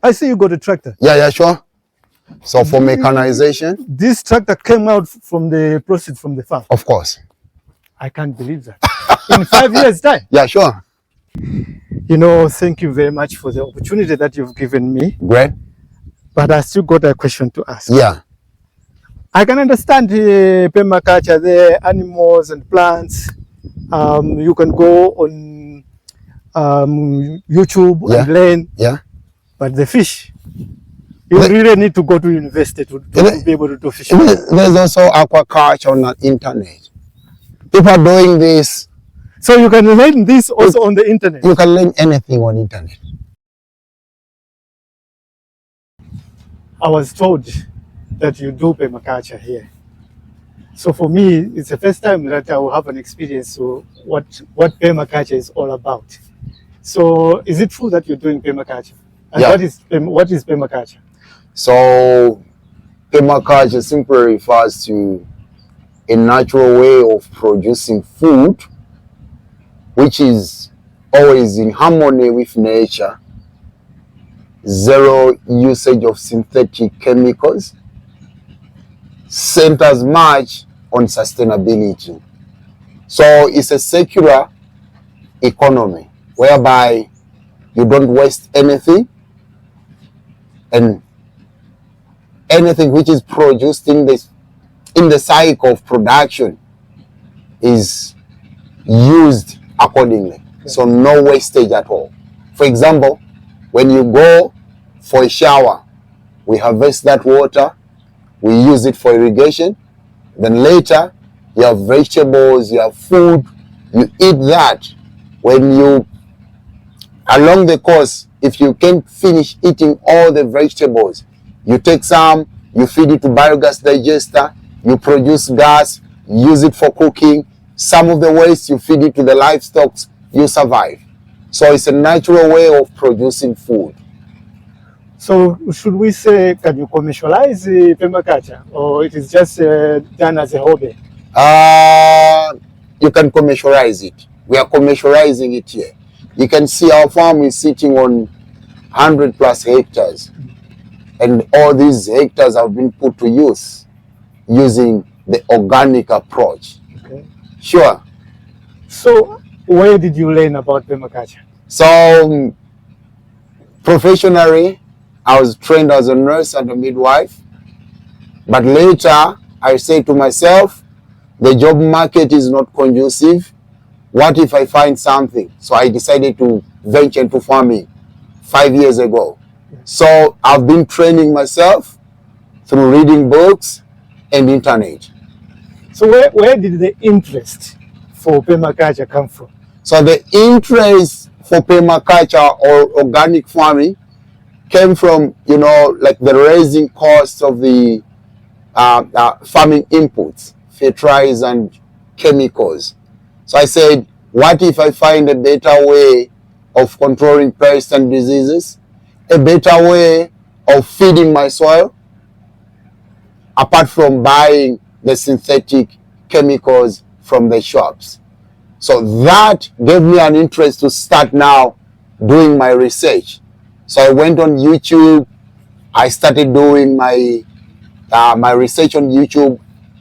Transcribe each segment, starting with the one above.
I see you got a tractor. Yeah, sure. So for mechanization. This tractor came out from the proceeds from the farm. Of course. I can't believe that. In 5 years' time. Yeah, sure. You know, thank you very much for the opportunity that you've given me. Great. But I still got a question to ask. Yeah. I can understand permaculture, the animals and plants. You can go on YouTube and learn. Yeah. But the fish, you really need to go to university to be able to do fishing. There's also aquaculture on the internet. People are doing this. So you can learn this also on the internet? You can learn anything on internet. I was told that you do permaculture here. So for me, it's the first time that I will have an experience of what permaculture is all about. So is it true that you're doing permaculture? And what is permaculture? So permaculture simply refers to a natural way of producing food which is always in harmony with nature, zero usage of synthetic chemicals, centers much on sustainability. So it's a circular economy whereby you don't waste anything, and anything which is produced in the cycle of production is used accordingly. So no wastage at all. For example, when you go for a shower, we harvest that water, we use it for irrigation, then later you have vegetables, you have food, you eat that. When you, along the course, if you can't finish eating all the vegetables, you take some, you feed it to biogas digester, you produce gas, use it for cooking. Some of the waste you feed it to the livestock, you survive. So it's a natural way of producing food. So should we say, can you commercialize permaculture, or it is just done as a hobby? You can commercialize it. We are commercializing it here. You can see our farm is sitting on 100 plus hectares. And all these hectares have been put to use using the organic approach. Okay. Sure. So where did you learn about permaculture? So professionally, I was trained as a nurse and a midwife. But later, I said to myself, the job market is not conducive. What if I find something? So I decided to venture into farming 5 years ago. So I've been training myself through reading books and internet. So where did the interest for permaculture come from? So the interest for permaculture or organic farming came from, like the rising cost of the farming inputs, fertilizer and chemicals. So I said, what if I find a better way of controlling pests and diseases, a better way of feeding my soil, apart from buying the synthetic chemicals from the shops. So that gave me an interest to start now doing my research. So I went on YouTube. I started doing my research on YouTube.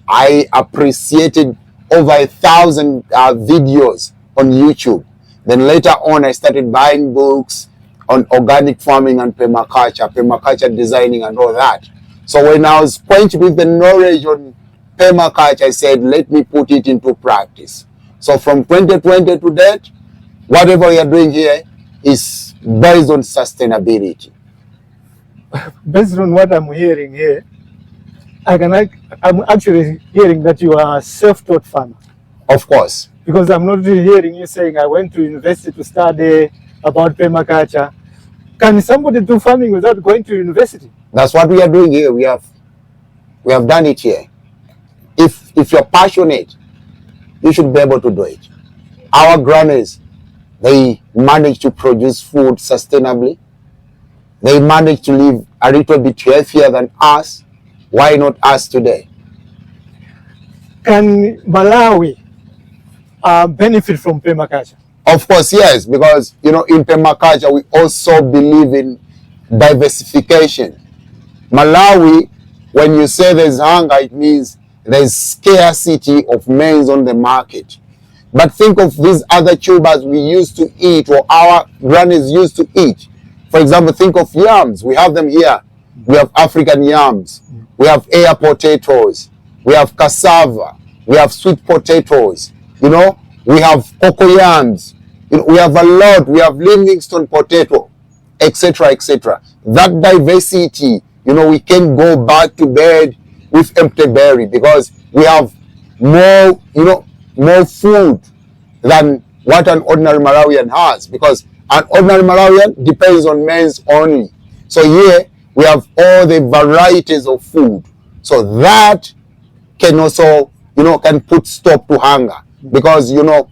I appreciated over 1,000 videos on YouTube. Then later on, I started buying books on organic farming and permaculture designing and all that. So when I was quenched with the knowledge on permaculture, I said, let me put it into practice. So from 2020 to that, whatever we are doing here is based on sustainability. Based on what I'm hearing here, I'm actually hearing that you are a self-taught farmer. Of course. Because I'm not really hearing you saying, I went to university to study about permaculture. Can somebody do farming without going to university? That's what we are doing here. We have done it here. If you're passionate, you should be able to do it. Our grannies, they manage to produce food sustainably. They manage to live a little bit healthier than us. Why not us today? Can Malawi benefit from permaculture? Of course, yes, because in permaculture we also believe in diversification. Malawi, when you say there's hunger, it means there's scarcity of maize on the market. But think of these other tubers we used to eat, or our grannies used to eat. For example, think of yams. We have them here. We have African yams. We have air potatoes. We have cassava. We have sweet potatoes. You know, we have cocoyams. You know, we have a lot. We have Livingstone potato, etc., etc. That diversity, you know, we can go back to bed with empty belly because we have more, you know, more food than what an ordinary Malawian has, because an ordinary Malawian depends on maize only. So here we have all the varieties of food. So that can also, you know, can put stop to hunger, because, you know,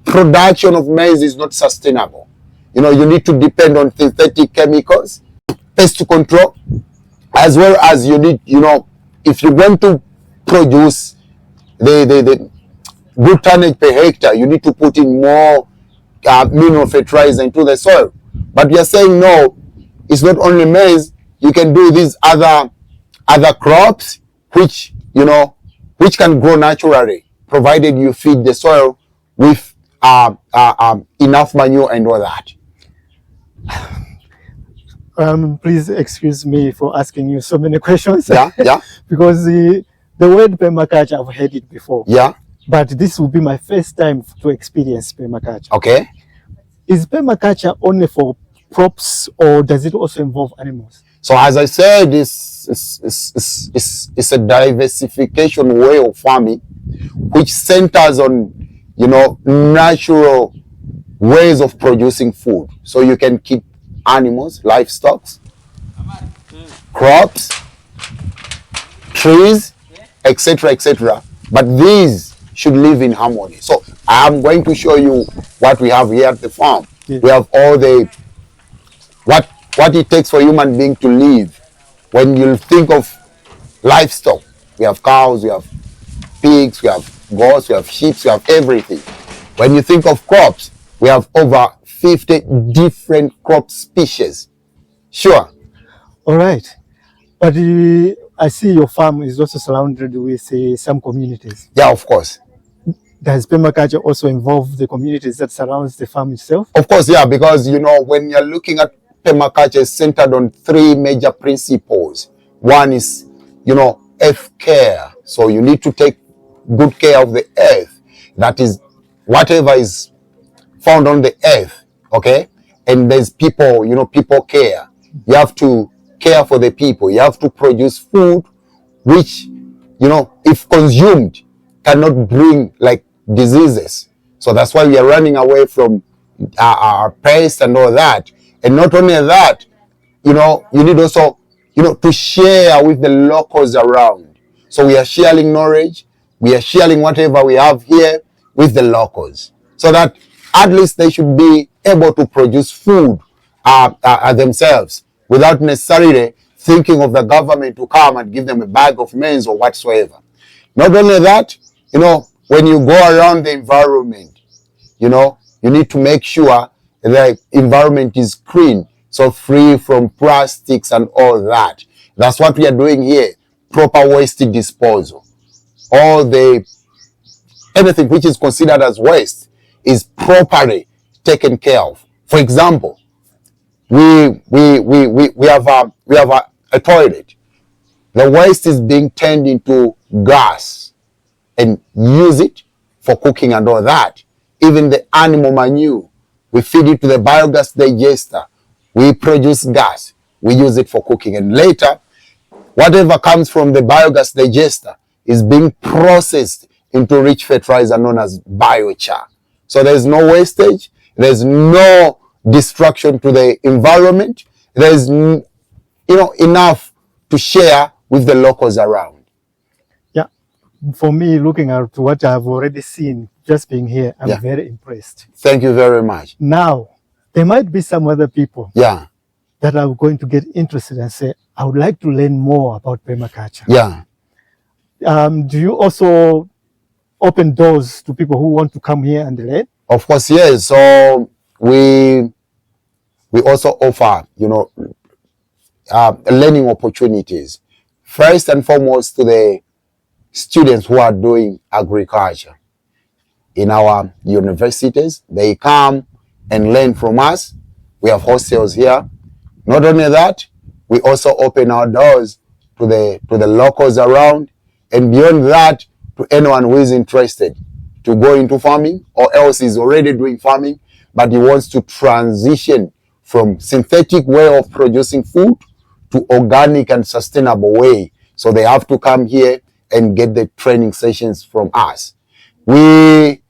production of maize is not sustainable. You know, you need to depend on synthetic chemicals, pest control, as well as you need, you know, if you want to produce the good tonnage per hectare, you need to put in more mineral fertilizer into the soil. But we are saying no, it's not only maize. You can do these other crops, which, you know, which can grow naturally, provided you feed the soil with enough manure and all that. Please excuse me for asking you so many questions. Yeah, yeah. Because the word permaculture, I've heard it before. Yeah. But this will be my first time to experience permaculture. Okay. Is permaculture only for crops, or does it also involve animals? So as I said, it's a diversification way of farming, which centers on, you know, natural ways of producing food. So you can keep animals, livestock, crops, trees, etc., etc. But these should live in harmony. So I'm going to show you what we have here at the farm. Yeah. We have all the what it takes for human being to live. When you think of livestock, we have cows, we have pigs, we have goats, we have sheep, we have everything. When you think of crops, we have over 50 different crop species. Sure. All right. But I see your farm is also surrounded with some communities. Yeah, of course. Does permaculture also involve the communities that surrounds the farm itself? Of course, yeah, because, you know, when you're looking at permaculture, is centered on three major principles. One is, you know, earth care. So you need to take good care of the earth. That is, whatever is found on the earth, okay? And there's people, you know, people care. You have to care for the people. You have to produce food which, you know, if consumed, cannot bring like diseases. So that's why we are running away from our pests and all that. And not only that, you know, you need also, you know, to share with the locals around. So we are sharing knowledge. We are sharing whatever we have here with the locals, so that at least they should be able to produce food themselves without necessarily thinking of the government to come and give them a bag of maize or whatsoever. Not only that, you know, when you go around the environment, you know, you need to make sure the environment is clean, so free from plastics and all that. That's what we are doing here. Proper waste disposal. Anything which is considered as waste is properly taken care of. For example, we have a toilet. The waste is being turned into gas and use it for cooking and all that. Even the animal manure, we feed it to the biogas digester. We produce gas. We use it for cooking. And later, whatever comes from the biogas digester is being processed into rich fertilizer known as biochar. So there's no wastage. There's no destruction to the environment. There's, you know, enough to share with the locals around. Yeah. For me, looking at what I've already seen, just being here, I'm very impressed. Thank you very much. Now, there might be some other people that are going to get interested and say, I would like to learn more about permaculture. Yeah. Do you also open doors to people who want to come here and learn? Of course, yes. So we also offer, you know, learning opportunities. First and foremost, to the students who are doing agriculture in our universities, they come and learn from us. We have hostels here. Not only that, we also open our doors to the locals around, and beyond that, to anyone who is interested to go into farming or else is already doing farming, but he wants to transition from synthetic way of producing food to organic and sustainable way. So they have to come here and get the training sessions from us. We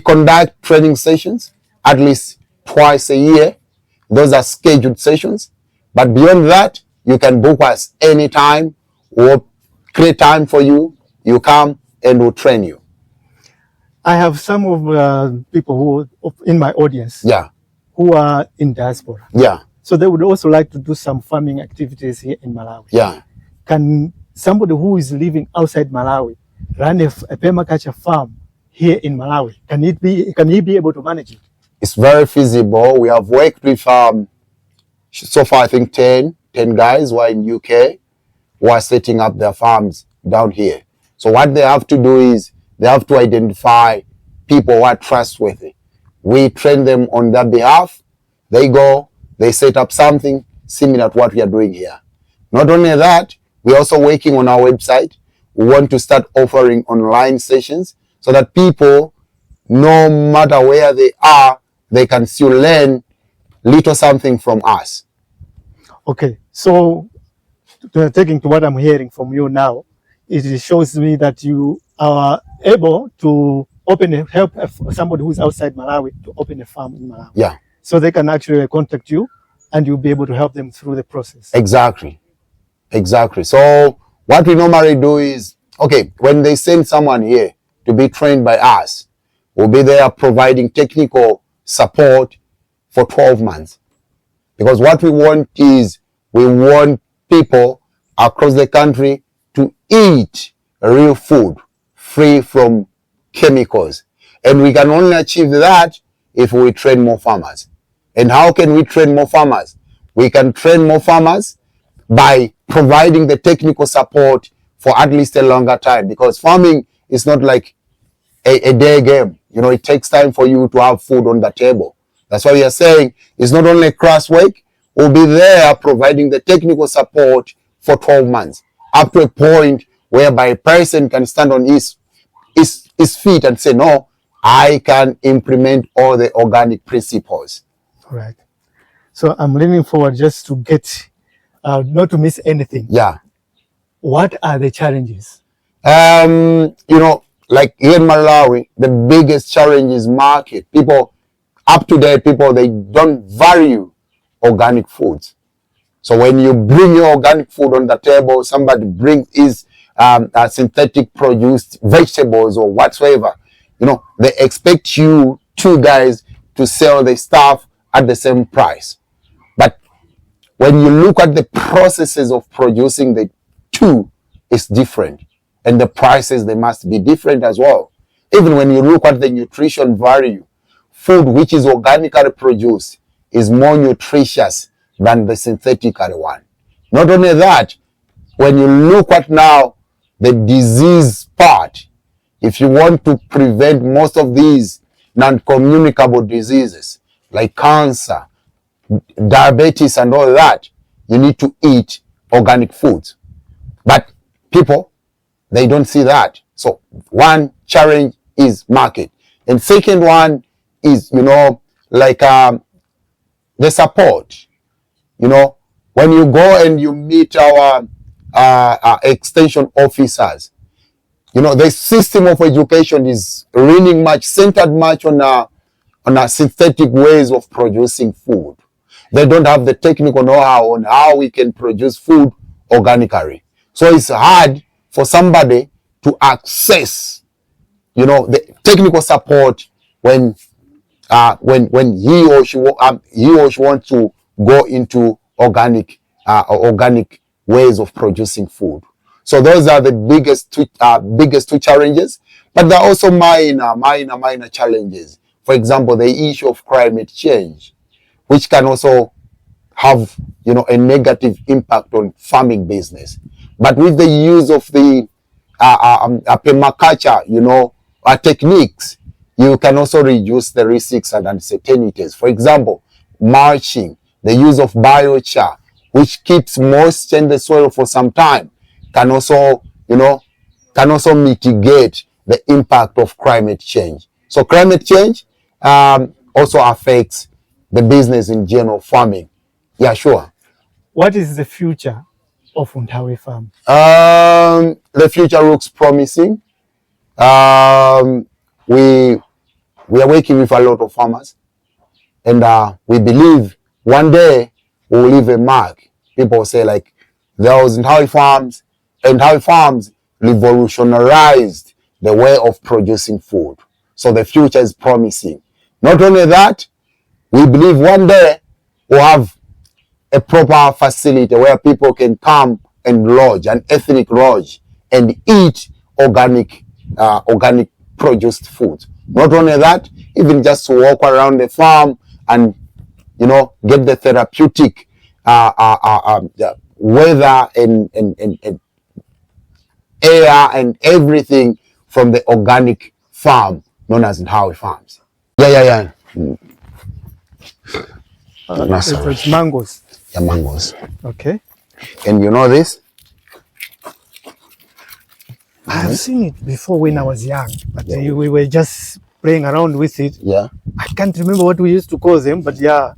conduct training sessions at least twice a year. Those are scheduled sessions. But beyond that, you can book us anytime. We'll create time for you. You come and we'll train you. I have some of people who in my audience who are in diaspora. So they would also like to do some farming activities here in Malawi. Can somebody who is living outside Malawi run a permaculture farm here in Malawi? Can he be able to manage it? It's very feasible. We have worked with so far I think 10 guys who are in UK who are setting up their farms down here. So what they have to do is they have to identify people who are trustworthy. We train them on their behalf. They go, they set up something similar to what we are doing here. Not only that, we're also working on our website. We want to start offering online sessions so that people, no matter where they are, they can still learn little something from us. Okay, so taking to what I'm hearing from you now, it shows me that you are able to help somebody who's outside Malawi to open a farm in Malawi. So they can actually contact you and you'll be able to help them through the process. Exactly. So what we normally do is, okay, when they send someone here to be trained by us, we'll be there providing technical support for 12 months. Because what we want is, we want people across the country to eat real food, free from chemicals. And we can only achieve that if we train more farmers. And how can we train more farmers? We can train more farmers by providing the technical support for at least a longer time, because farming is not like a day game. You know, it takes time for you to have food on the table. That's why we are saying it's not only crass work. We'll be there providing the technical support for 12 months, up to a point whereby a person can stand on his feet and say, no, I can implement all the organic principles. All right. So I'm leaning forward just to get, not to miss anything. What are the challenges? You know, like here in Malawi, the biggest challenge is market. People, up to date people, they don't value organic foods. So when you bring your organic food on the table, somebody brings his synthetic produced vegetables or whatsoever, you know, they expect you two guys to sell the stuff at the same price. But when you look at the processes of producing the two, it's different. And the prices, they must be different as well. Even when you look at the nutrition value, food which is organically produced is more nutritious than the synthetically one. Not only that, when you look at now the disease part, if you want to prevent most of these non-communicable diseases like cancer, diabetes and all that, you need to eat organic foods. But people, they don't see that. So one challenge is market. And second one is, you know, like the support. You know, when you go and you meet our extension officers, you know, the system of education is really much centered much on a synthetic ways of producing food. They don't have the technical know-how on how we can produce food organically. So it's hard for somebody to access, you know, the technical support when he or she wants to go into organic ways of producing food. So those are the biggest two challenges, but there are also minor challenges. For example, the issue of climate change, which can also have, you know, a negative impact on farming business. But with the use of the permaculture, you know, techniques, you can also reduce the risks and uncertainties. For example, mulching, the use of biochar, which keeps moisture in the soil for some time, can also, you know, mitigate the impact of climate change. So climate change also affects the business in general, farming. Yeah, sure. What is the future of Nthawi farm? The future looks promising. We are working with a lot of farmers, and we believe one day we will leave a mark. People say like, there was Nthawi farms, and Nthawi farms revolutionized the way of producing food. So the future is promising. Not only that, we believe one day we'll have a proper facility where people can come and lodge, an ethnic lodge, and eat organic produced food. Not only that, even just to walk around the farm and, you know, get the therapeutic weather and air and everything from the organic farm known as Nthawi farms. Yeah. It's mangoes. Yeah, mangoes. Okay. And you know this? I have seen it before when I was young, but we were just playing around with it. Yeah. I can't remember what we used to call them, but yeah.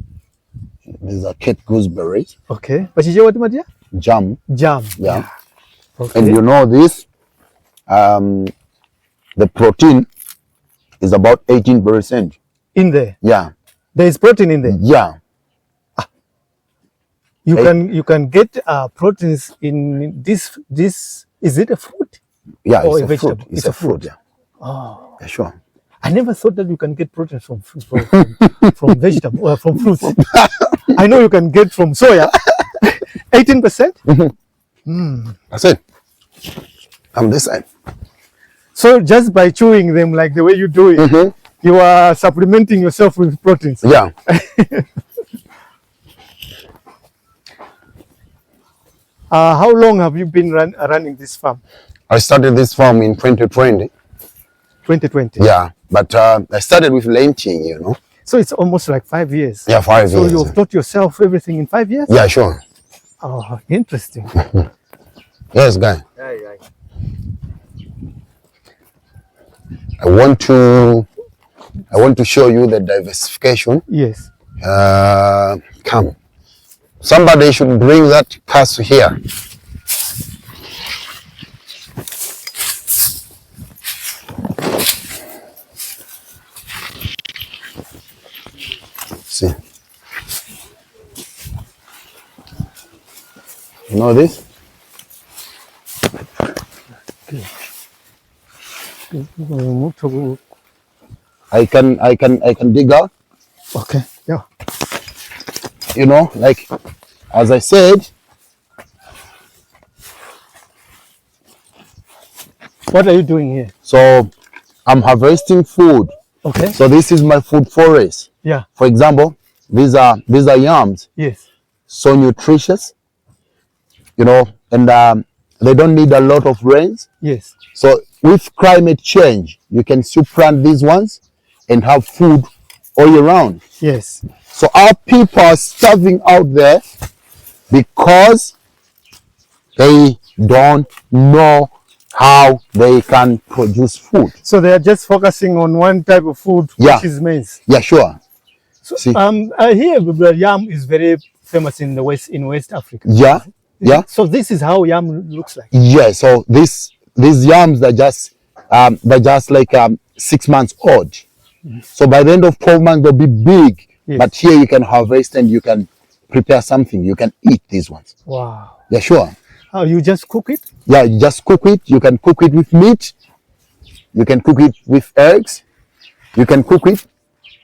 These are Cape gooseberries. Okay. But you know what, Madia? Jam. Yeah. Okay. And you know this? The protein is about 18%. In there? Yeah. There is protein in there? Yeah. You can get proteins in this. Is it a fruit? Yeah, or it's a vegetable? Fruit. It's a fruit. Yeah. Oh. Yeah, sure. I never thought that you can get proteins from vegetable or from fruits. I know you can get from soya. 18%? That's it. I'm this side. So just by chewing them like the way you do it, you are supplementing yourself with proteins. Yeah. How long have you been running this farm? I started this farm in 2020. 2020? Yeah, but I started with lenting, you know. So it's almost like 5 years. Yeah, 5 years. So you've taught yourself everything in 5 years? Yeah, sure. Oh, interesting. Yes, guy. Aye. I want to show you the diversification. Yes. Come. Somebody should bring that cask here. See. You know this? I can dig out. Okay. Yeah. You know, like as I said. What are you doing here? So I'm harvesting food. Okay. So this is my food forest. Yeah. For example, these are yams. Yes. So nutritious. You know, and they don't need a lot of rains. Yes. So with climate change, you can still plant these ones and have food all year round. Yes. So our people are starving out there because they don't know how they can produce food. So they are just focusing on one type of food, Yeah. which is maize. Yeah, sure. So, See? I hear the yam is very famous in West Africa. Yeah, yeah, So this is how yam looks like. yeah. So these yams are just like 6 months old. So by the end of 12 months they'll be big. Yes. But here you can harvest and you can prepare something. You can eat these ones. Wow. Yeah, sure. How you just cook it? Yeah, you just cook it. You can cook it with meat. You can cook it with eggs. You can cook it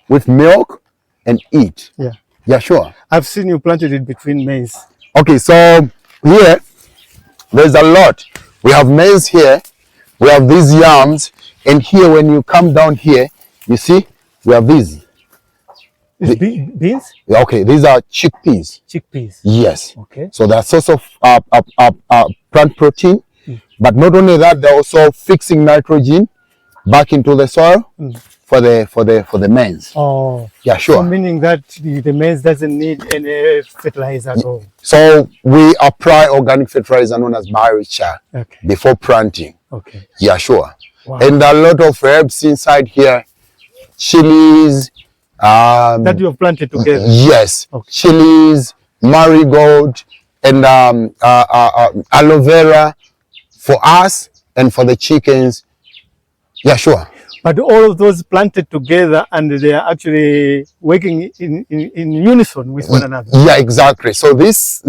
with milk and eat. Yeah. Yeah, sure. I've seen you planted it between maize. Okay, so here there's a lot. We have maize here. We have these yams. And here when you come down here, you see, we have these. Beans? Okay, these are chickpeas. Chickpeas. Yes. Okay. So they're source of plant protein, but not only that, they're also fixing nitrogen back into the soil for the maize. Oh. Yeah, sure. So meaning that the maize doesn't need any fertilizer at all. So we apply organic fertilizer known as biochar before planting. Okay. Yeah, sure. Wow. And a lot of herbs inside here, chilies. That you have planted together? Yes. Okay. Chilies, marigold, and aloe vera for us and for the chickens. Yeah, sure. But all of those planted together and they are actually working in unison with one another. Yeah, exactly. So this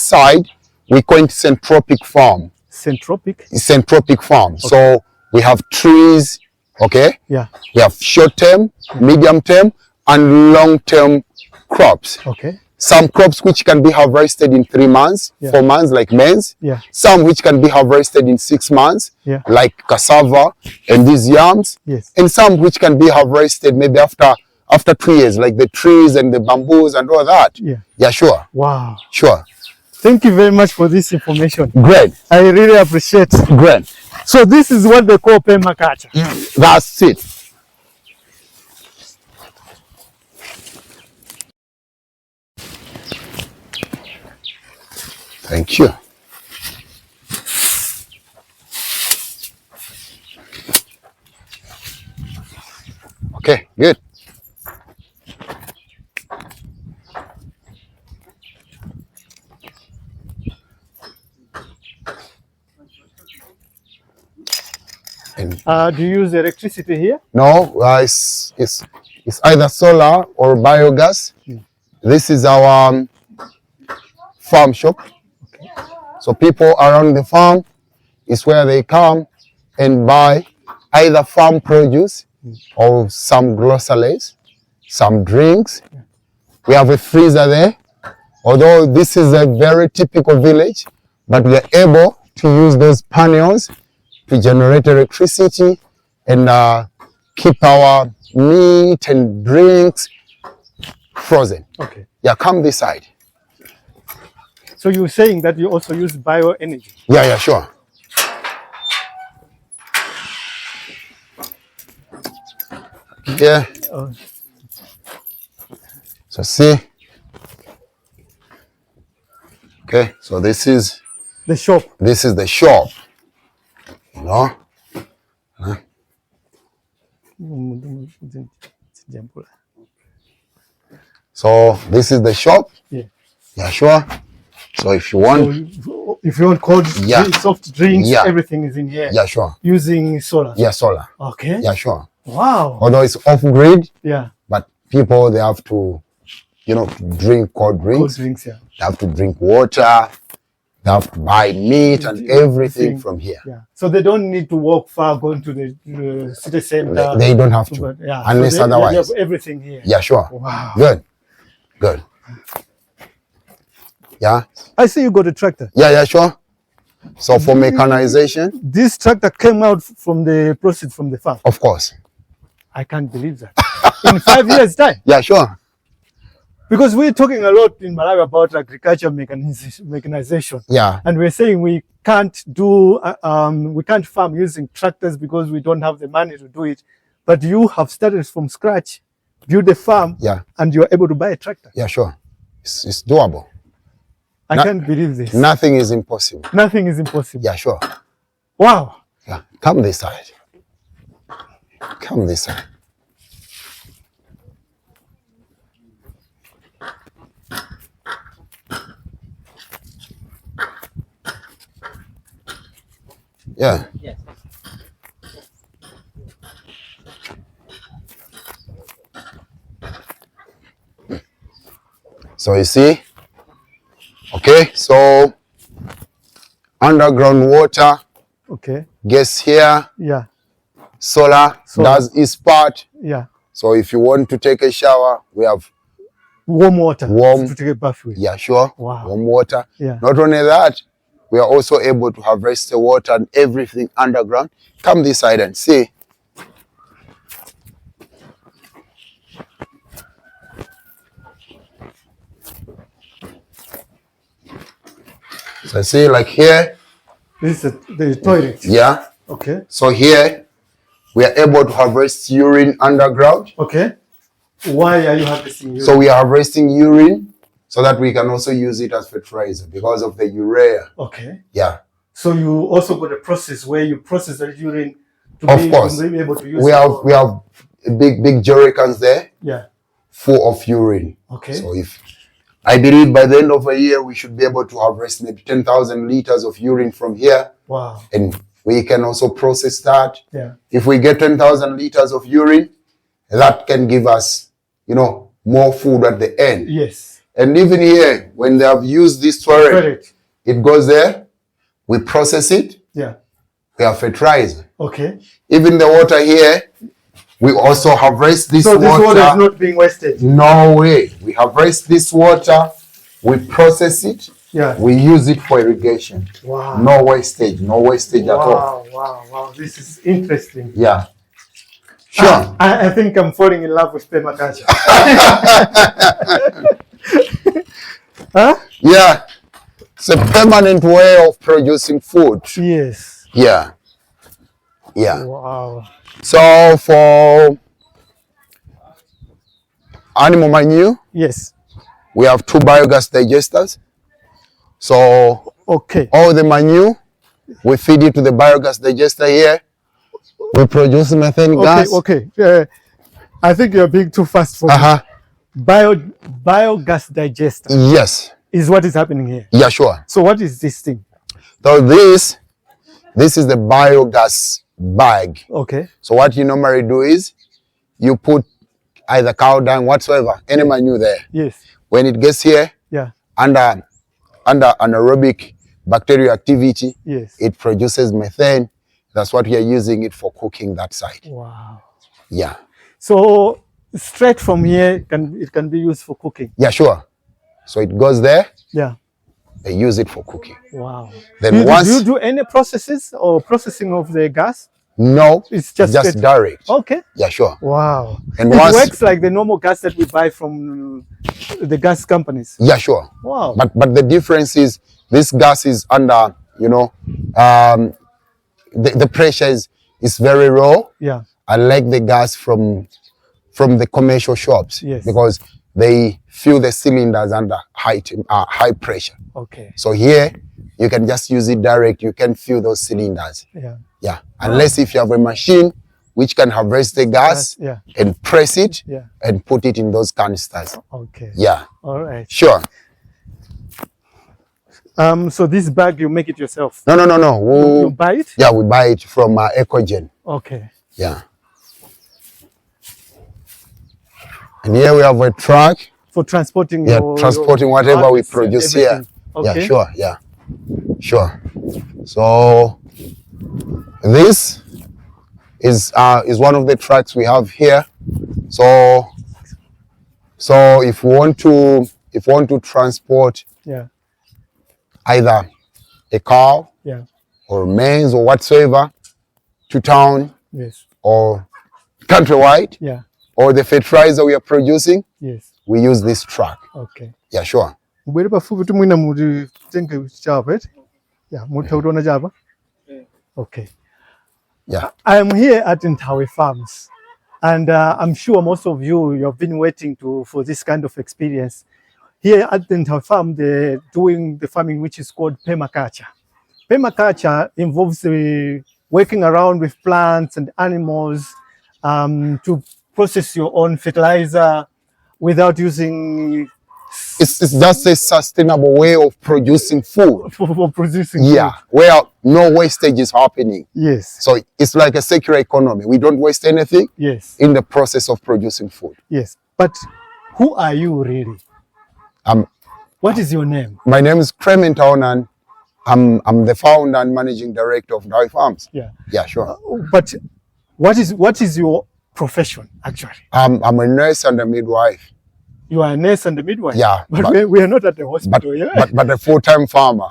side we call it centropic farm. Centropic farm. Okay. So we have trees, okay? Yeah. We have short term, medium term, and long term crops. Okay. Some crops which can be harvested in 3 months, 4 months, like maize. Yeah. Some which can be harvested in 6 months, like cassava and these yams. Yes. And some which can be harvested maybe after 2 years, like the trees and the bamboos and all that. Yeah. Yeah, sure. Wow. Sure. Thank you very much for this information. Great. I really appreciate it. Great. So this is what they call permaculture. That's it. Thank you. Okay, good. Do you use electricity here? No, it's either solar or biogas. This is our farm shop. Okay. So people around the farm is where they come and buy either farm produce or some groceries, some drinks. We have a freezer there. Although this is a very typical village, but we are able to use those panels to generate electricity and keep our meat and drinks frozen. Okay. Yeah, come this side. So you're saying that you also use bioenergy? Yeah, sure. Yeah. So see. Okay, so this is the shop. This is the shop. You know? Huh? So this is the shop. Yeah. Yeah, sure. So if you want, cold drinks, soft drinks, everything is in here. Yeah, sure. Using solar. Yeah, solar. Okay. Yeah, sure. Wow. Although it's off grid. Yeah. But people, they have to, drink cold drinks. Cold drinks, yeah. They have to drink water. They have to buy meat and everything from here. Yeah. So they don't need to walk far going to the city center. They don't have to. Unless so otherwise. They have everything here. Yeah, sure. Wow. Good. Yeah. I see you got a tractor. Yeah, sure. So for mechanization. This tractor came out from the proceeds from the farm. Of course. I can't believe that. In 5 years' time. Yeah, sure. Because we're talking a lot in Malawi about agriculture mechanization. Yeah. And we're saying we can't do, we can't farm using tractors because we don't have the money to do it. But you have started from scratch, build a farm, and you're able to buy a tractor. Yeah, sure. It's doable. I can't believe this. Nothing is impossible. Nothing is impossible. Yeah, sure. Wow. Yeah. Come this side. Come this side. Yeah. Yes. So you see, okay, so underground water, okay, gas here, yeah, solar does its part. Yeah. So if you want to take a shower, we have warm water to take a bath with. Yeah, sure. Wow. Warm water. Yeah. Not only that, we are also able to harvest the water and everything underground. Come this side and see. So see, like here. This is the toilet. Yeah. Okay. So here, we are able to harvest urine underground. Okay. Why are you harvesting urine? So we are harvesting urine so that we can also use it as fertilizer because of the urea. Okay. Yeah. So you also got a process where you process the urine to Of course. be able to use we it. have big jerrycans there. Yeah. Full of urine. Okay. So I believe by the end of a year we should be able to harvest maybe 10,000 liters of urine from here. Wow. And we can also process that. Yeah. If we get 10,000 liters of urine, that can give us, more food at the end. Yes. And even here, when they have used this toilet, it goes there, we process it. Yeah. We have fertilizer. Okay. Even the water here, we also harvest this water. So this water is not being wasted? No way. We harvest this water, we process it, yeah. We use it for irrigation. Wow. No wastage at all. Wow. This is interesting. Yeah. Sure. I think I'm falling in love with permaculture. Huh? Yeah. It's a permanent way of producing food. Yes. Yeah. Yeah. Wow. So for animal manure, yes, we have 2 biogas digesters. So okay, all the manure, we feed it to the biogas digester here. We produce methane gas. Okay. I think you're being too fast for me. Biogas digester. Yes. Is what is happening here. Yeah, sure. So what is this thing? So this is the biogas bag. Okay. So what you normally do is you put either cow dung, whatsoever, any manure there. Yes. When it gets here, yeah, under anaerobic bacterial activity, yes, it produces methane. That's what we are using it for cooking that side. Wow. Yeah. So straight from here, it can be used for cooking. Yeah, sure. So it goes there. Yeah. They use it for cooking. Wow. Then do you do any processes or processing of the gas? No, it's just direct. Okay. Yeah, sure. Wow. And it works like the normal gas that we buy from the gas companies. Yeah, sure. Wow. But the difference is this gas is under, the pressure is very low. Yeah. Unlike the gas from the commercial shops. Yes. Because they fill the cylinders under high pressure. Okay. So here you can just use it direct. You can fill those cylinders. Yeah. Yeah. Unless if you have a machine which can harvest the gas yeah, and press it yeah, and put it in those canisters. Okay. Yeah. All right. Sure. So this bag you make it yourself? No. You buy it? Yeah, we buy it from Ecogen. Okay. Yeah. And here we have a truck. For transporting transporting whatever we produce here. Okay. Yeah, sure, yeah. Sure. So this is one of the trucks we have here. So if we want to transport either a cow or maize or whatsoever to town or countrywide or the fertilizer we are producing, we use this truck. Okay. Yeah, sure. Okay. Yeah. I am here at Nthawi Farms, and I'm sure most of you have been waiting for this kind of experience. Here at the Nthawi Farm, they're doing the farming which is called permaculture. Permaculture involves working around with plants and animals to process your own fertilizer without using... It's just a sustainable way of producing food. For producing food. Where no wastage is happening. Yes. So it's like a circular economy. We don't waste anything in the process of producing food. Yes. But who are you really? What is your name? My name is Clement Taonani. I'm the founder and managing director of Nthawi Farms. Yeah. Yeah, sure. But what is your profession actually? I'm a nurse and a midwife. You are a nurse and a midwife? Yeah. But we are not at the hospital, But a full-time farmer.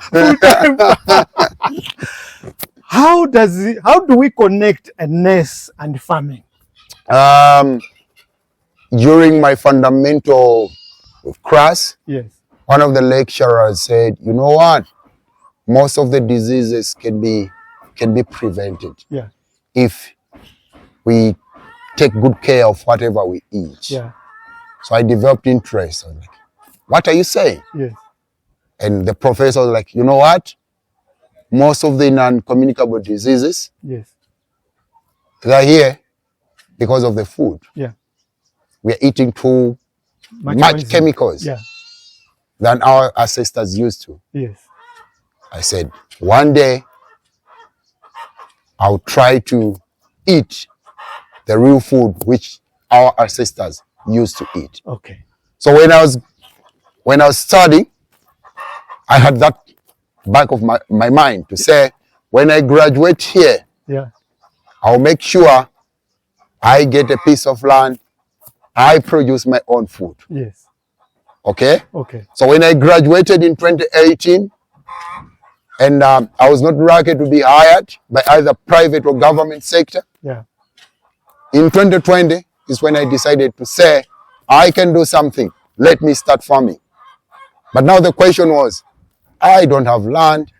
How do we connect a nurse and farming? During my fundamental class, yes, one of the lecturers said, you know what? most of the diseases can be prevented Yeah. if we take good care of whatever we eat. Yeah. So I developed interest. I was like, what are you saying? Yes. And the professor was like, you know what? Most of the non-communicable diseases, Yes. they're here because of the food. Yeah. We are eating too much chemicals Yeah. than our ancestors used to. Yes. I said, one day I'll try to eat the real food which our ancestors used to eat. Okay. So when I was studying, I had that back of my mind to say, when I graduate here, Yeah. I'll make sure I get a piece of land, I produce my own food. Yes. Okay? Okay. So when I graduated in 2018, and I was not lucky to be hired by either private or government sector, Yeah. in 2020 is when I decided to say, I can do something. Let me start farming. But now the question was, I don't have land.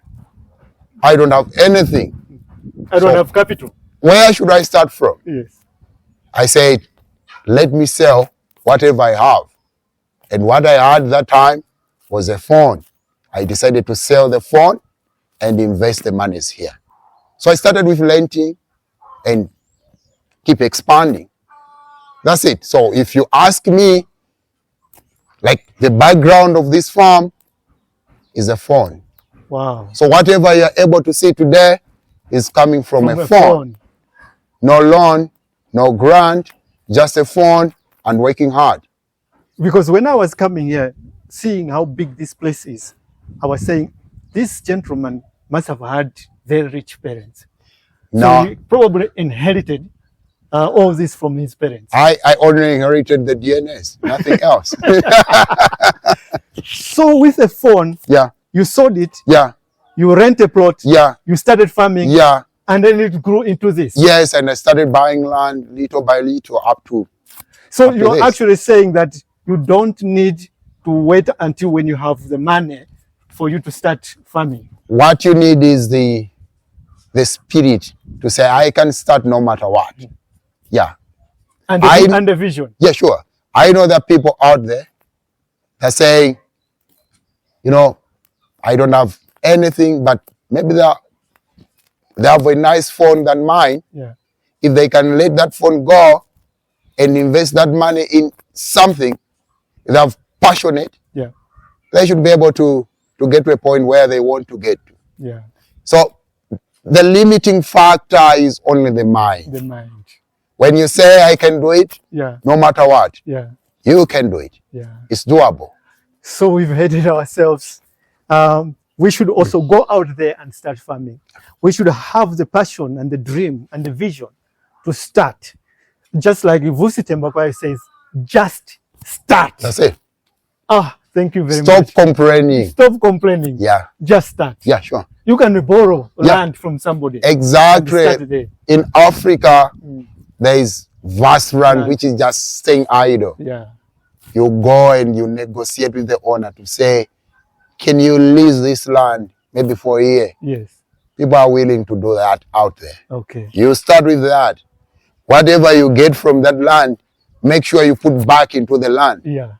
I don't have anything. I don't have capital. Where should I start from? Yes. I said, let me sell whatever I have. And what I had that time was a phone. I decided to sell the phone and invest the monies here. So I started with renting and keep expanding. That's it. So if you ask me, like the background of this farm is a phone. Wow. So whatever you're able to see today is coming from a phone. No loan, no grant, just a phone and working hard. Because when I was coming here, seeing how big this place is, I was saying, this gentleman must have had very rich parents. No. So he probably inherited all this from his parents. I only inherited the DNS, nothing else. So with a phone, Yeah, you sold it, yeah, you rent a plot, yeah, you started farming, yeah. and then it grew into this. Yes, and I started buying land little by little up to. So up to you're this. actually saying that you don't need to wait until when you have the money for you to start farming. What you need is the spirit to say, I can start no matter what. Yeah. And I- the vision. Yeah, sure. I know that people out there that are saying, you know, I don't have anything, but maybe they have a nice phone than mine. Yeah. If they can let that phone go and invest that money in something, they're passionate, Yeah. they should be able to get to a point where they want to get to. Yeah. So the limiting factor is only the mind. The mind. When you say I can do it, Yeah. no matter what, Yeah. you can do it. Yeah. It's doable. So we've headed ourselves. We should also go out there and start farming. We should have the passion and the dream and the vision to start. Just like Vusi Tembakwa says, just start. That's it. Thank you very much. Stop complaining. Stop complaining. Yeah. Just start. Yeah, sure. You can borrow Yeah. land from somebody. Exactly. And start there. In Africa, there is vast land Right. which is just staying idle. Yeah. You go and you negotiate with the owner to say, can you lease this land maybe for a year? Yes. People are willing to do that out there. Okay. You start with that. Whatever you get from that land, make sure you put back into the land. Yeah.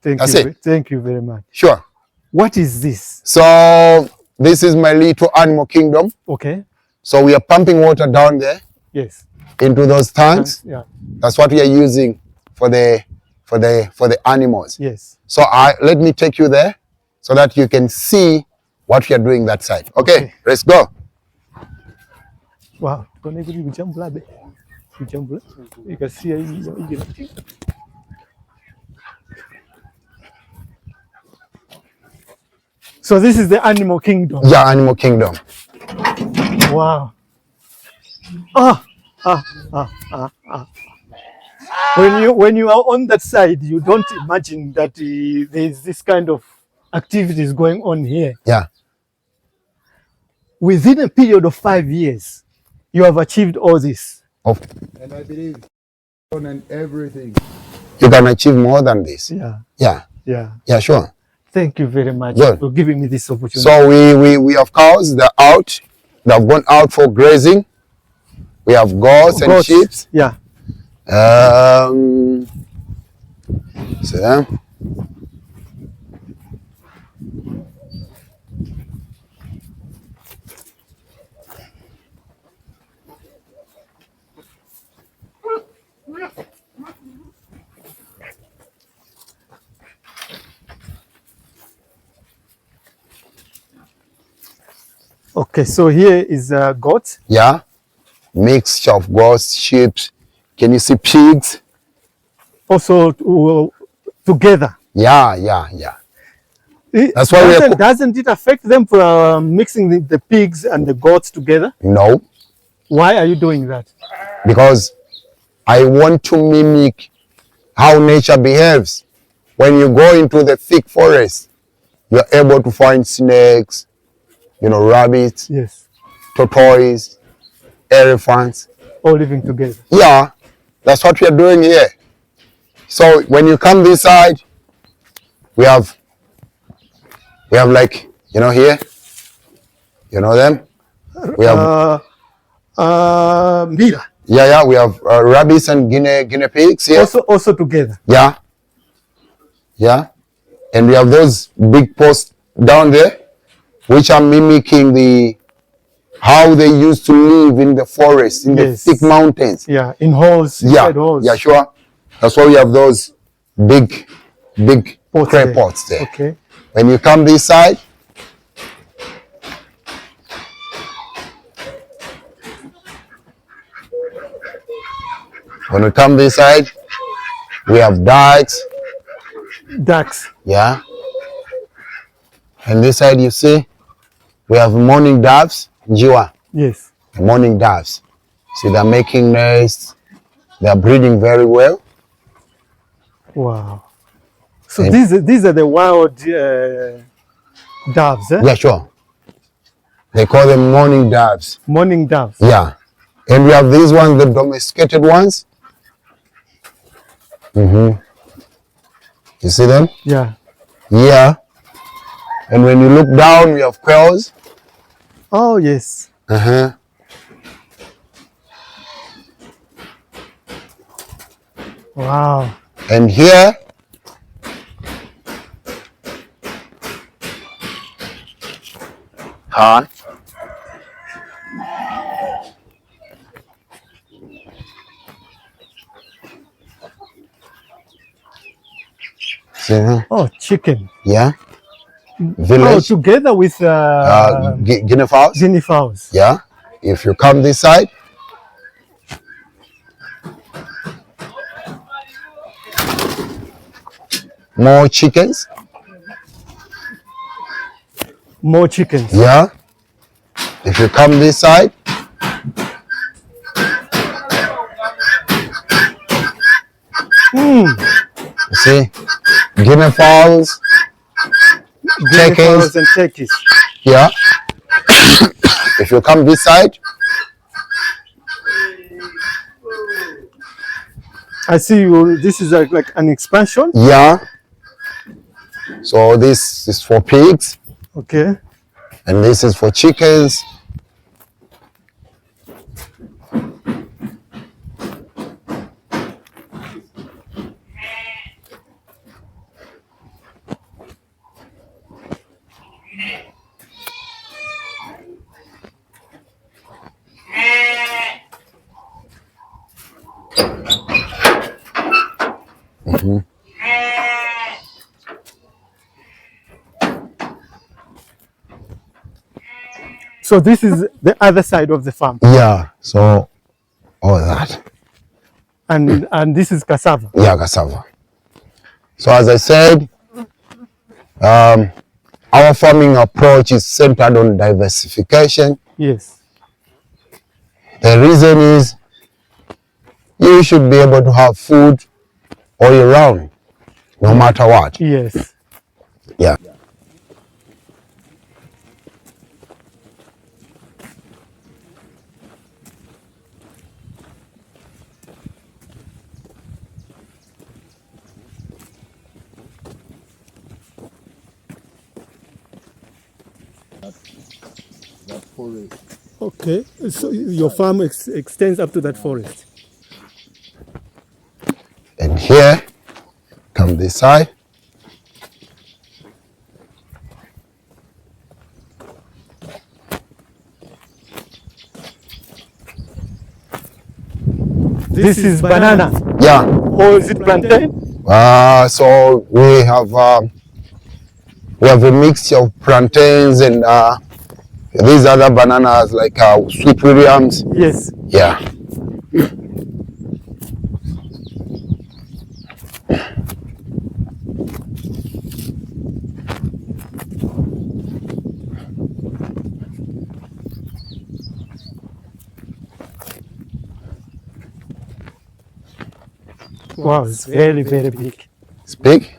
Thank That's you. it. Thank you very much. Sure. What is this? So this is my little animal kingdom. Okay. So we are pumping water down there Yes. into those tanks. Yeah. That's what we are using for the animals. Yes. So let me take you there so that you can see what we are doing that side. Okay. Let's go. Wow. You can see. So this is the animal kingdom. Yeah, animal kingdom. Wow. When you are on that side, you don't imagine that there is this kind of activities going on here. Yeah. Within a period of 5 years, you have achieved all this. And I believe on everything. You can achieve more than this. Yeah. Yeah. Yeah. Yeah, sure. Thank you very much Good. for giving me this opportunity. So we have cows. They're out. They've gone out for grazing. We have goats and sheep. Yeah. See them? Okay, so here is goat. Yeah. Mixture of goats, sheep. Can you see pigs? Also together. Yeah. That's why doesn't it affect them for mixing the pigs and the goats together? No. Why are you doing that? Because I want to mimic how nature behaves. When you go into the thick forest, you're able to find snakes, rabbits, Yes. tortoise, elephants. All living together. Yeah, that's what we are doing here. So when you come this side, we have like, here, them? We have... Mira. Yeah, we have rabbits and guinea pigs here. Also together. Yeah. And we have those big posts down there, which are mimicking how they used to live in the forest, in the thick mountains. Yeah, in holes. Yeah, holes. yeah, sure. That's why we have those big clay pots there. Okay. When you come this side, we have ducks. Ducks. Yeah. And this side, you see, we have morning doves. Njiwa. Yes. Morning doves. See, they're making nests. They're breeding very well. Wow. So these are the wild doves, eh? Yeah, sure. They call them morning doves. Morning doves. Yeah. And we have these ones, the domesticated ones. You see them? Yeah. Yeah. And when you look down, we have quails. Oh, yes. Wow. And here, Oh, chicken. Yeah. Village. Oh, together with guinea fowls. Guinea fowls. Yeah. If you come this side, more chickens. More chickens. Yeah. If you come this side, you see, guinea fowls, chickens, and turkeys. Yeah. If you come this side, I see this is like an expansion. Yeah. So this is for pigs. Okay. And this is for chickens. So this is the other side of the farm. Yeah. So all that. And this is cassava. Yeah, cassava. So as I said, our farming approach is centered on diversification. Yes. The reason is you should be able to have food all year round, no matter what. Yes. Yeah. that forest. Okay, so your farm extends up to that forest. And here, come this side. This is banana. Yeah. Or is it plantain? So we have a mixture of plantains and these other bananas like sweet Williams. Yes. Yeah. Wow, it's very, very big. It's big.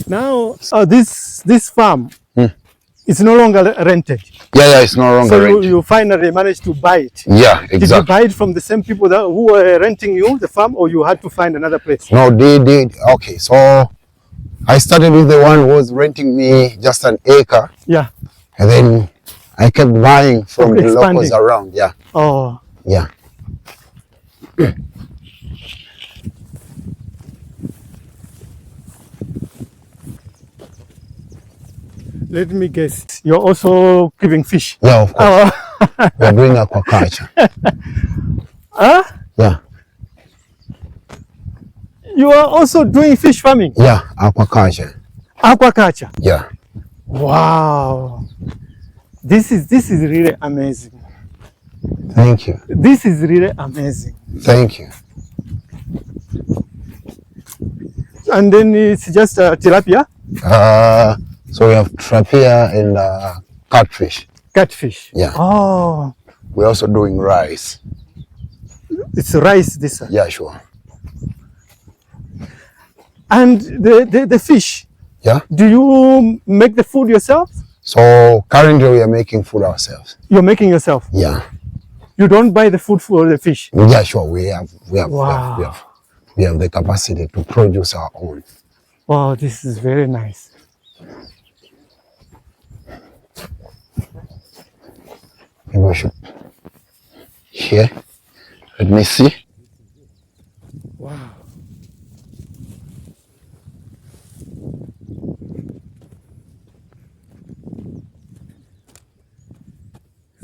Now, this farm, it's no longer rented. Yeah, it's no longer So rented. you finally managed to buy it. Yeah, exactly. Did you buy it from the same people who were renting you the farm, or you had to find another place? No, they did. Okay, so I started with the one who was renting me just an acre. Yeah. And then I kept buying from the Expanding. locals around. Yeah. Oh. Yeah. Let me guess. You're also keeping fish. Yeah, of course. Oh. We're doing aquaculture. Huh? Yeah. You are also doing fish farming? Yeah, aquaculture. Aquaculture? Yeah. Wow. This is really amazing. Thank you. This is really amazing. Thank you. And then it's just tilapia? So we have trapia and catfish. Catfish. Yeah. Oh. We're also doing rice. It's rice, this one. Yeah, sure. And the fish? Yeah. Do you make the food yourself? So currently we are making food ourselves. You're making yourself? Yeah. You don't buy the food for the fish? Yeah, sure. We have Wow. we have the capacity to produce our own. Wow, this is very nice. Maybe we should here. Let me see. Wow.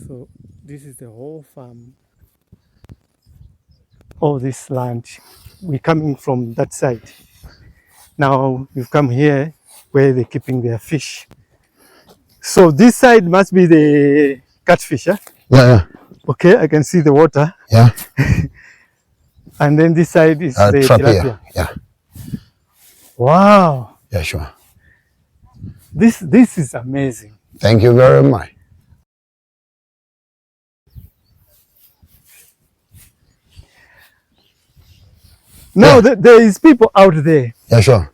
So this is the whole farm. All this land. We're coming from that side. Now we've come here where they're keeping their fish. So this side must be the catfish, huh? Yeah. Okay, I can see the water. Yeah. And then this side is the trapia. tilapia. Yeah. Wow. Yeah, sure. This is amazing. Thank you very much. Now Yeah. there is people out there Yeah, sure.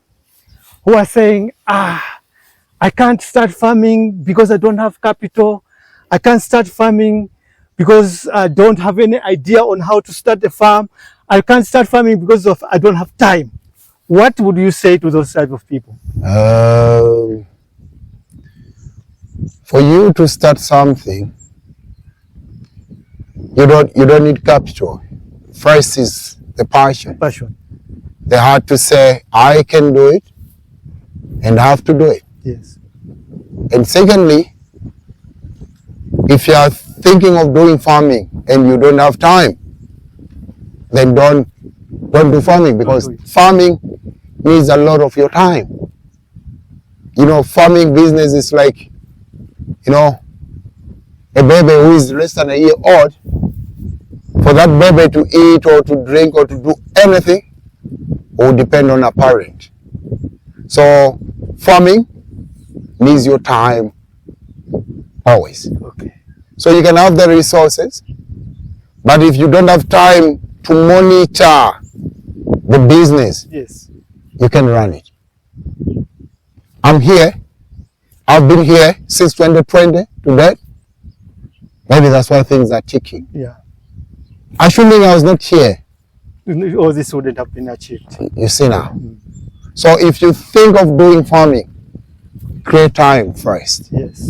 who are saying, I can't start farming because I don't have capital. I can't start farming because I don't have any idea on how to start a farm. I can't start farming because I don't have time. What would you say to those type of people? For you to start something, you don't need capital. First is the passion. Passion. They had to say, I can do it and I have to do it. Yes. And secondly, if you are thinking of doing farming and you don't have time, then don't do farming, because farming needs a lot of your time. You know, farming business is like, you know, a baby who is less than a year old. For that baby to eat or to drink or to do anything will depend on a parent. So farming needs your time always. Okay. So you can have the resources, but if you don't have time to monitor the business, Yes. you can run it. I'm here. I've been here since 2020 to date. Maybe that's why things are ticking. Yeah. Assuming I was not here, All this wouldn't have been achieved. you see now. So if you think of doing farming, create time first. Yes.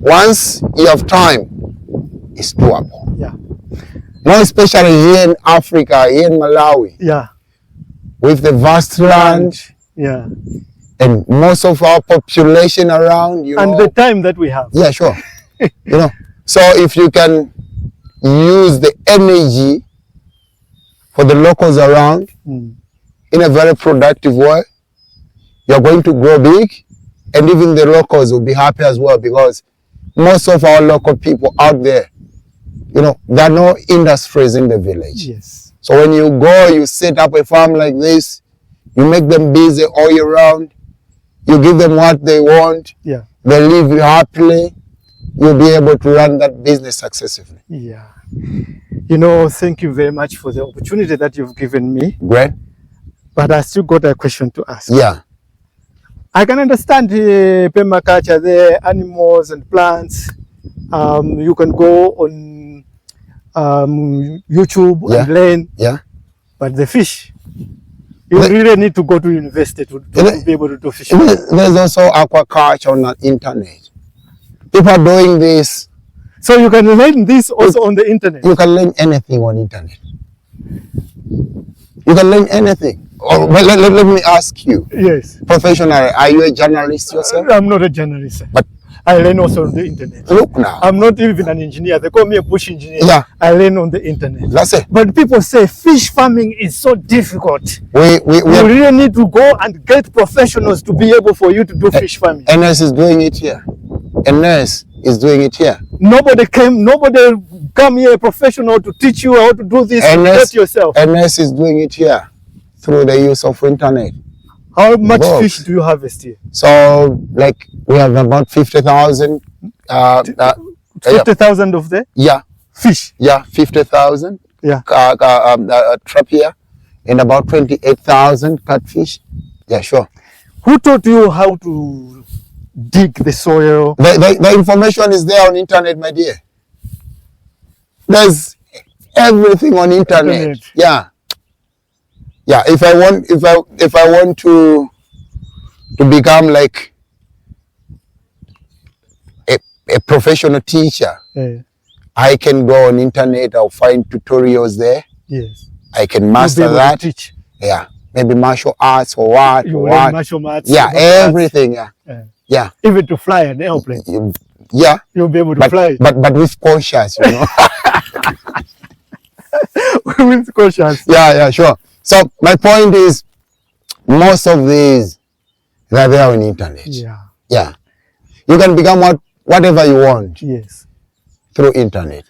Once you have time, it's doable. Yeah. More especially here in Africa, here in Malawi, Yeah. with the vast land Yeah. and most of our population around, you And know. the time that we have. Yeah, sure. You know, so if you can use the energy for the locals around in a very productive way, you're going to grow big, and even the locals will be happy as well, because most of our local people out there, you know, there are no industries in the village. Yes. So when you go, you set up a farm like this, you make them busy all year round, you give them what they want, Yeah. they live happily, you'll be able to run that business successfully. Yeah. You know, thank you very much for the opportunity that you've given me. Great? But I still got a question to ask. Yeah. I can understand permaculture, the animals and plants. You can go on YouTube and learn. Yeah. But the fish, you really need to go to university to be able to do fish. There's also aquaculture on the internet. People are doing this. So you can learn this also on the internet. You can learn anything on internet. You can learn anything. Oh, but let me ask you. Yes. Professionally, are you a journalist yourself? I'm not a journalist, sir. But I learn also on the internet. look now. I'm not even an engineer. They call me a bush engineer. Yeah. I learn on the internet. That's it. But people say fish farming is so difficult. We You really need to go and get professionals to be able for you to do fish farming. NS is doing it here. NS is doing it here. Nobody come here, a professional, to teach you how to do this. And get yourself. NS is doing it here through the use of internet. How much Both. fish do you harvest here? So, like, we have about 50,000. 50,000 of the fish. Yeah, 50,000. Yeah. Trap here, and about 28,000 catfish. Yeah, sure. Who taught you how to dig the soil? The information is there on internet, my dear. There's everything on internet. Yeah. Yeah. If I want to become like a professional teacher, I can go on internet. I'll find tutorials there. Yes. I can master that. Teach. Yeah. Maybe martial arts or what? You or learn what. martial arts. Yeah. Everything. Yeah. Yeah. Even to fly an airplane. Yeah. You'll be able to fly. But with conscience, you know. With conscience. Yeah, sure. So my point is, most of these, they're there on the internet. Yeah. You can become whatever you want. Yes. Through internet.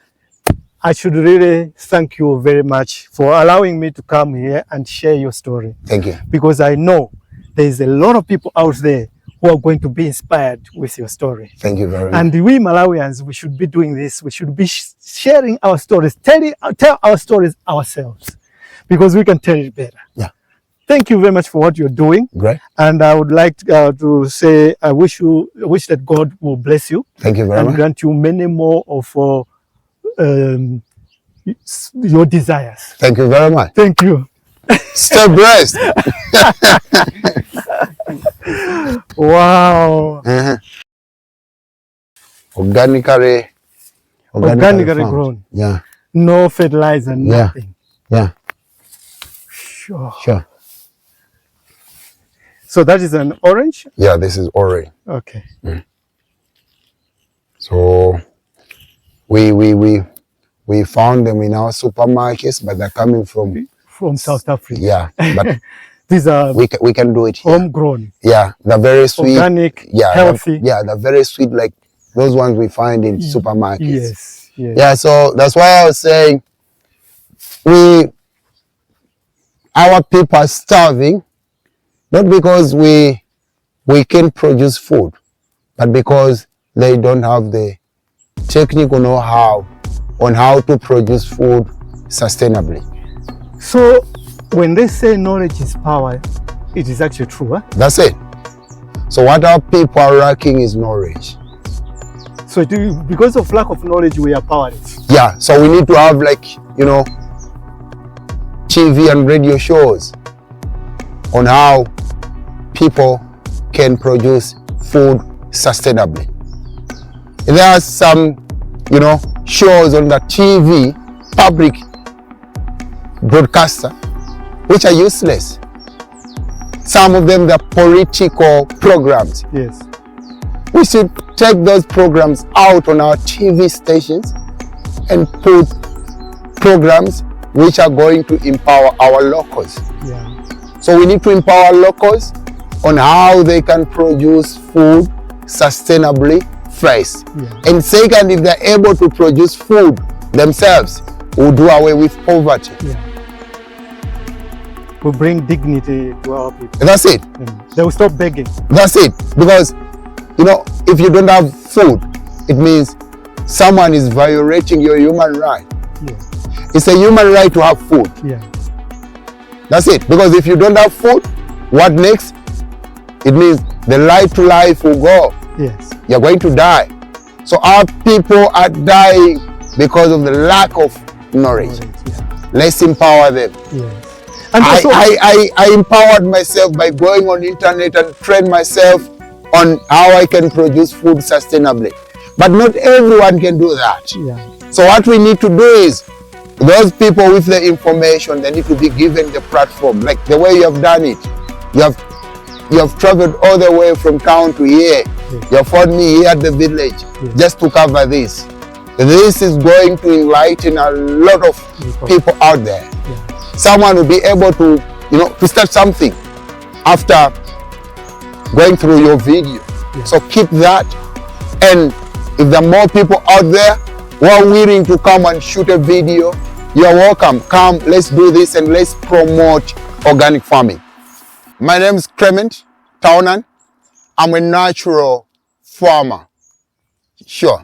I should really thank you very much for allowing me to come here and share your story. Thank you. Because I know there's a lot of people out there who are going to be inspired with your story. Thank you very much. And we Malawians, we should be doing this. We should be sharing our stories, tell our stories ourselves, because we can tell it better. Yeah. Thank you very much for what you're doing. Great. And I would like to say, I wish that God will bless you. Thank you very much. And grant you many more of your desires. Thank you very much. Thank you. Stay blessed. Wow. Organically grown. Yeah. No fertilizer, nothing. Yeah. Sure. So that is an orange? Yeah, this is orange. Okay. So we found them in our supermarkets, but they're coming from South Africa. Yeah, but these are we can do it here. Homegrown. Yeah, they're very sweet. Organic, healthy. They're very sweet, like those ones we find in supermarkets. Yes. Yeah. Yeah, so that's why I was saying our people are starving, not because we can produce food, but because they don't have the technical know-how on how to produce food sustainably. So when they say knowledge is power, it is actually true, huh? That's it. So what our people are lacking is knowledge. So because of lack of knowledge, we are powerless. Yeah, so we need to have, like, you know, TV and radio shows on how people can produce food sustainably. There are some, you know, shows on the TV, public broadcaster, which are useless. Some of them, they're political programs. Yes. We should take those programs out on our TV stations and put programs which are going to empower our locals. Yeah. So we need to empower locals on how they can produce food sustainably first. Yeah. And second, if they're able to produce food themselves, we'll do away with poverty. Yeah. We bring dignity to our people. That's it. They will stop begging. That's it. Because, you know, if you don't have food, it means someone is violating your human right. Yeah. It's a human right to have food. Yeah. That's it. Because if you don't have food, what next? It means the right to life will go. Yes. You're going to die. So our people are dying because of the lack of knowledge. Yeah. Let's empower them. Yes. And I empowered myself by going on the internet and train myself on how I can produce food sustainably. But not everyone can do that. Yeah. So what we need to do is, those people with the information, they need to be given the platform, like the way you have done it. You have traveled all the way from town to here. Yes. You have found me here at the village, yes, just to cover this. This is going to enlighten a lot of people out there. Yeah. Someone will be able to, you know, to start something after going through your video. Yeah. So keep that. And if there are more people out there who are willing to come and shoot a video, you are welcome. Come, let's do this and let's promote organic farming. My name is Clement Taonani. I'm a natural farmer. Sure.